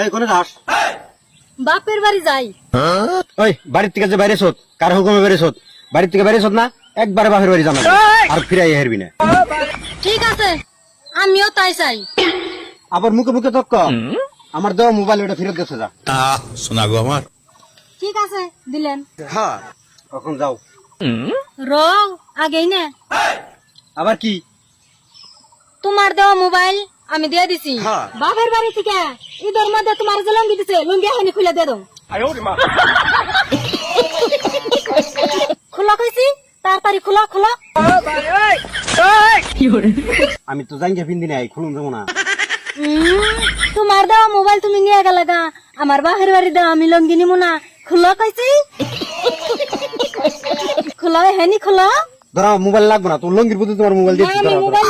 এই কোনে যাস? বাপের বাড়ি যাই। ওই বাড়ির থেকে যে বাইরে সোত, কার হুকুমে বাইরে সোত? বাড়ির থেকে বাইরে সোত না, একবারে বাপের বাড়ি জানা আর ফিরাই হেরবি না। ঠিক আছে, আমিও তাই চাই। আবার মুখে মুখে তক্ক, আমার দেওয়া মোবাইল ওটা ফেরত গেছে যা। শোনা গো আমার। ঠিক আছে, দিলেন। হ্যাঁ, কখন যাও? রং আগেই না, আবার কি? তোমার দেওয়া মোবাইল আমি দিয়ে দিছি। হ্যাঁ। বাপের বাড়ি থেকে ঈদের মধ্যে তোমার যে লঙ্গি দিছে, লঙ্গি এখনই খুলে দিয়ে দাও। খোলা কইছি, তাড়াতাড়ি খোলা খোলা। আমি তো জাঙ্গিয়া পিন্দি নাই, খুলুন যাবো না। তোমার দেওয়া মোবাইল তুমি নিয়ে গেলে গা, আমার বাপের বাড়ি দেওয়া আমি লঙ্গি নিমু না। খোলা কইছি, খোলা হেনি খোলা। ধরো মোবাইল লাগবো না, তোর লঙ্গির প্রতি তোমার মোবাইল না, আমি দিচ্ছি। মোবাইল